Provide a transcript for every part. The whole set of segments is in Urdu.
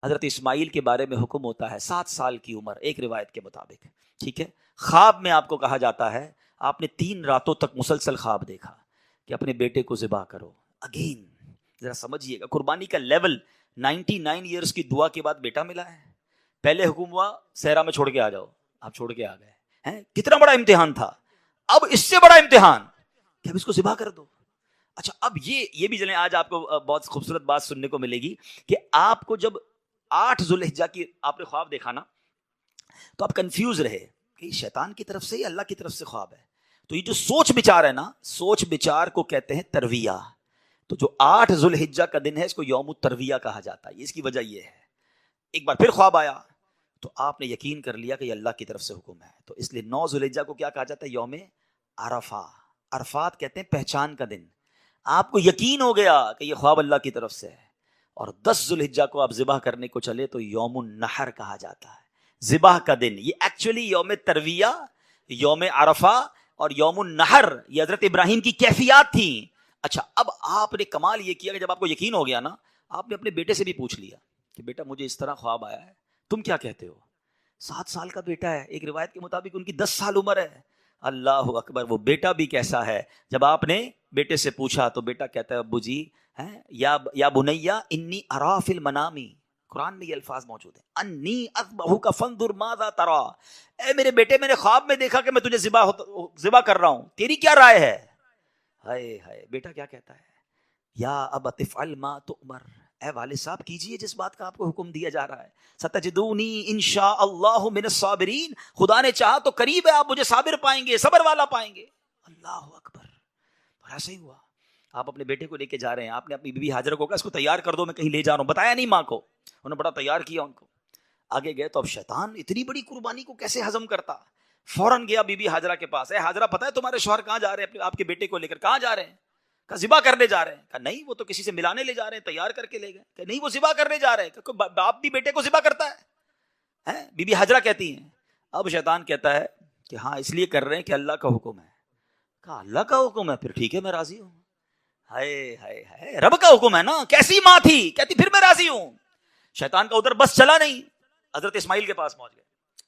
حضرت اسماعیل کے بارے میں حکم ہوتا ہے 7 سال کی عمر ایک روایت کے مطابق، ٹھیک ہے. خواب میں آپ کو کہا جاتا ہے آپ نے 3 راتوں تک مسلسل خواب دیکھا کہ اپنے بیٹے کو ذبح کرو. اگین ذرا سمجھیے گا قربانی کا لیول. 99 ایئرس کی دعا کے بعد بیٹا ملا ہے. پہلے حکم ہوا صحرا میں چھوڑ کے آ جاؤ، آپ چھوڑ کے آ گئے ہیں. کتنا بڑا امتحان تھا. اب اس سے بڑا امتحان کہ اب اس کو ذبح کر دو. اچھا اب یہ بھی جنہیں آج آپ کو بہت خوبصورت بات سننے کو ملے گی کہ آپ کو جب 8 ذوالحجہ کی آپ نے خواب دیکھا نا تو آپ کنفیوز رہے کہ شیطان کی طرف سے یا اللہ کی طرف سے خواب ہے. تو یہ جو سوچ بچار ہے نا، سوچ بچار کو کہتے ہیں ترویہ. تو جو 8 ذوالحجہ کا دن ہے اس کو یوم الترویہ کہا جاتا ہے. اس کی وجہ یہ ہے ایک بار پھر خواب آیا تو آپ نے یقین کر لیا کہ یہ اللہ کی طرف سے حکم ہے. تو اس لیے 9 ذوالحجہ کو کیا کہا جاتا ہے؟ یوم عرفہ. عرفات کہتے ہیں پہچان کا دن. آپ کو یقین ہو گیا کہ یہ خواب اللہ کی طرف سے ہے. اور 10 ذوالحجہ کو آپ ذبح کرنے کو چلے تو یوم النحر کہا جاتا ہے، ذبح کا دن. یہ ایکچولی یوم ترویہ، یوم عرفہ اور یوم النحر یہ حضرت ابراہیم کی کیفیات تھیں. اچھا اب آپ نے کمال یہ کیا کہ جب آپ کو یقین ہو گیا نا، آپ نے اپنے بیٹے سے بھی پوچھ لیا کہ بیٹا مجھے اس طرح خواب آیا ہے، تم کیا کہتے ہو؟ 7 سال کا بیٹا ہے، ایک روایت کے مطابق ان کی 10 سال عمر ہے. اللہ اکبر. وہ بیٹا بھی کیسا ہے. جب آپ نے بیٹے سے پوچھا تو بیٹا کہتا ہے ابو جی یا بنیا انی ارا فی المنامی، قرآن میں یہ الفاظ موجود ہیں، انی اذبحک فانظر ماذا ترا. اے میرے بیٹے میں نے خواب میں دیکھا کہ میں تجھے ذبح کر رہا ہوں، تیری کیا رائے ہے؟ ہائے ہائے. بیٹا کیا کہتا ہے؟ یا ابت افعل ما تؤمر. اے والد صاحب کیجئے جس بات کا آپ کو حکم دیا جا رہا ہے. ستجدونی انشاء اللہ من الصابرین. خدا نے چاہا تو قریب ہے آپ مجھے صابر پائیں گے، صبر والا پائیں گے. اللہ اکبر. اور ایسا ہی ہوا. آپ اپنے بیٹے کو لے کے جا رہے ہیں، آپ نے اپنی بیوی حاجرہ کو کہا اس کو تیار کر دو میں کہیں لے جا رہا ہوں، بتایا نہیں ماں کو. انہوں نے بڑا تیار کیا ان کو. آگے گئے تو اب شیطان اتنی بڑی قربانی کو کیسے ہضم کرتا. فوراً گیا بی بی حاجرہ کے پاس. اے حاجرہ پتہ ہے تمہارے شوہر کہاں جا رہے ہیں آپ کے بیٹے کو لے کر؟ کہاں جا رہے ہیں؟ کہا ذبح کرنے جا رہے ہیں. کہا نہیں وہ تو کسی سے ملانے لے جا رہے ہیں، تیار کر کے لے گئے. کہ نہیں وہ ذبح کرنے جا رہے ہیں. کہ باپ بھی بیٹے کو ذبح کرتا ہے؟ بی بی حاجرہ کہتی ہیں. اب شیطان کہتا ہے کہ ہاں اس لیے کر رہے ہیں کہ اللہ کا حکم ہے. کہا اللہ کا حکم ہے؟ پھر ٹھیک ہے میں راضی ہوں. ہائے ہائے ہائے. رب کا حکم ہے نا. کیسی ماں تھی، کہتی پھر میں راضی ہوں. شیطان کا ادھر بس چلا نہیں، حضرت اسماعیل کے پاس پہنچ گئے.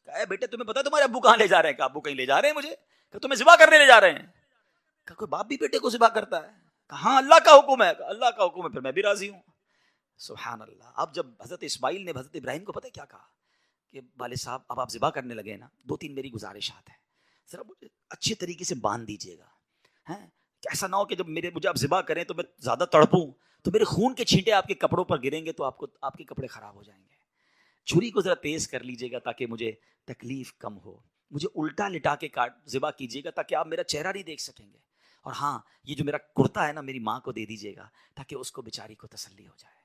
کہا اے بیٹے تمہیں پتا تمہارے ابو کہاں لے جا رہے ہیں؟ کہا ابو کہیں لے جا رہے ہیں مجھے. کہ تمہیں ذبح کرنے لے جا رہے ہیں. کہا کوئی باپ بھی بیٹے کو ذبح کرتا ہے؟ کہا ہاں اللہ کا حکم ہے. کہا اللہ کا حکم ہے پھر میں بھی راضی ہوں. سبحان اللہ. اب جب حضرت اسماعیل نے حضرت ابراہیم کو پتہ کیا کہا کہ والد صاحب اب آپ ذبح کرنے لگے نا، 2-3 میری گزارشات ہیں، ذرا مجھے اچھے طریقے سے باندھ دیجیے گا. کہ ایسا نہ ہو کہ جب مجھے آپ ذبح کریں تو میں زیادہ تڑپوں تو میرے خون کے چھینٹے آپ کے کپڑوں پر گریں گے تو آپ کے کپڑے خراب ہو جائیں گے. چھری کو ذرا تیز کر لیجیے گا تاکہ مجھے تکلیف کم ہو. مجھے الٹا لٹا کے ذبح کیجیے گا تاکہ آپ میرا چہرہ نہیں دیکھ سکیں گے. اور ہاں یہ جو میرا کرتا ہے نا میری ماں کو دے دیجیے گا تاکہ اس کو بیچاری کو تسلی ہو جائے.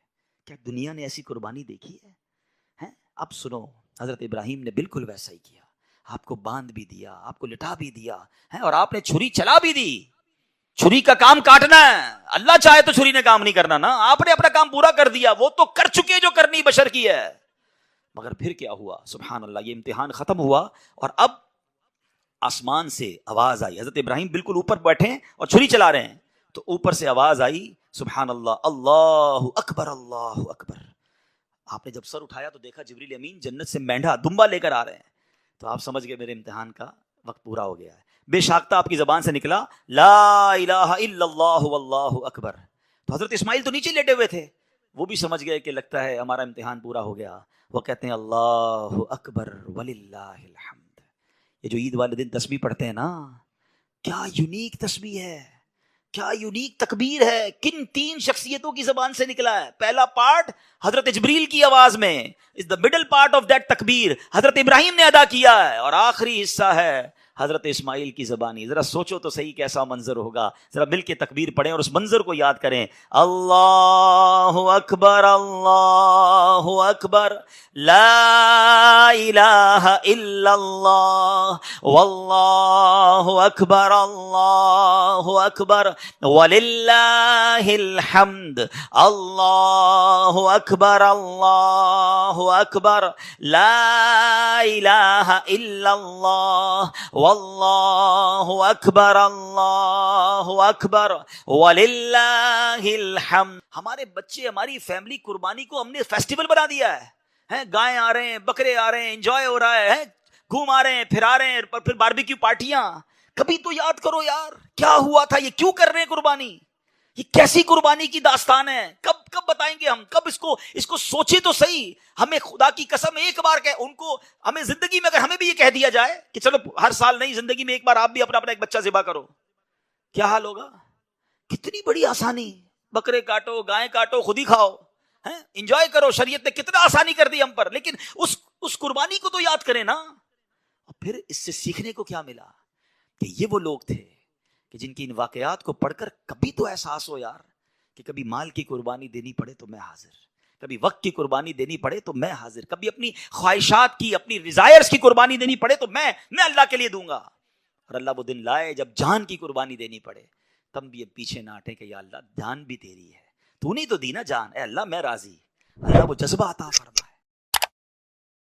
کیا دنیا نے ایسی قربانی دیکھی ہے؟ اب سنو حضرت ابراہیم نے بالکل ویسا ہی کیا. آپ کو باندھ بھی دیا، آپ کو لٹا بھی دیا اور آپ نے چھری چلا بھی دی. چھری کا کام کاٹنا ہے، اللہ چاہے تو چھری نے کام نہیں کرنا نا. آپ نے اپنا کام پورا کر دیا، وہ تو کر چکے جو کرنی بشر کی ہے. مگر پھر کیا ہوا؟ سبحان اللہ. یہ امتحان ختم ہوا اور اب آسمان سے آواز آئی. حضرت ابراہیم بالکل اوپر بیٹھے ہیں اور چھری چلا رہے ہیں تو اوپر سے آواز آئی سبحان اللہ، اللہ اکبر اللہ اکبر. آپ نے جب سر اٹھایا تو دیکھا جبریل امین جنت سے مینڈھا دمبا لے کر آ رہے ہیں. تو آپ سمجھ گئے میرے امتحان کا وقت پورا ہو گیا ہے. بے شاختہ آپ کی زبان سے نکلا لا الہ الا اللہ واللہ اکبر. تو حضرت اسماعیل تو نیچے لیٹے ہوئے تھے، وہ بھی سمجھ گئے کہ لگتا ہے ہمارا امتحان پورا ہو گیا. وہ کہتے ہیں اللہ اکبر وللہ الحمد. یہ جو عید والے دن تسبیح پڑھتے ہیں نا، کیا یونیک تسبیح ہے، کیا یونیک تکبیر ہے. کن 3 شخصیتوں کی زبان سے نکلا ہے؟ پہلا پارٹ حضرت جبریل کی آواز میں is the middle part of that تکبیر حضرت ابراہیم نے ادا کیا ہے، اور آخری حصہ ہے حضرت اسماعیل کی زبانی. ذرا سوچو تو صحیح کیسا منظر ہوگا. ذرا مل کے تکبیر پڑھیں اور اس منظر کو یاد کریں. اللہ اکبر اللہ اکبر لا الہ الا اللہ واللہ اکبر اللہ اکبر وللہ الحمد. اللہ اکبر اللہ اکبر لا الہ الا اللہ واللہ اکبر اللہ اکبر وللہ الحمد. ہمارے بچے ہماری فیملی قربانی کو ہم نے فیسٹیول بنا دیا ہے. ہیں گائے آ رہے ہیں، بکرے آ رہے ہیں، انجوائے ہو رہا ہے، گھوم آ رہے ہیں، پھر آ رہے ہیں، پھر باربیکیو پارٹیاں. کبھی تو یاد کرو یار کیا ہوا تھا، یہ کیوں کر رہے ہیں قربانی، یہ کیسی قربانی کی داستان ہے. کب بتائیں گے ہم، کب اس کو سوچے تو صحیح. ہمیں خدا کی قسم ایک بار کہ ان کو ہمیں زندگی میں اگر ہمیں بھی یہ کہہ دیا جائے کہ چلو ہر سال نہیں، زندگی میں ایک بار آپ بھی اپنا ایک بچہ ذبح کرو، کیا حال ہوگا. کتنی بڑی آسانی، بکرے کاٹو، گائے کاٹو، خود ہی کھاؤ، انجوائے کرو. شریعت نے کتنا آسانی کر دی ہم پر، لیکن اس قربانی کو تو یاد کریں نا. اور پھر اس سے سیکھنے کو کیا ملا کہ یہ وہ لوگ تھے کہ جن کی ان واقعات کو پڑھ کر کبھی تو احساس ہو یار کہ کبھی مال کی قربانی دینی پڑے تو میں حاضر، کبھی وقت کی قربانی دینی پڑے تو میں حاضر، کبھی اپنی خواہشات کی، اپنی ڈیزائرز کی قربانی دینی پڑے تو میں اللہ کے لیے دوں گا. اور اللہ وہ دن لائے جب جان کی قربانی دینی پڑے، تم بھی پیچھے نہ ہٹے کہ یا اللہ جان بھی تیری ہے، تو نہیں تو دی نا جان، اے اللہ میں راضی. اللہ وہ جذبہ عطا فرما.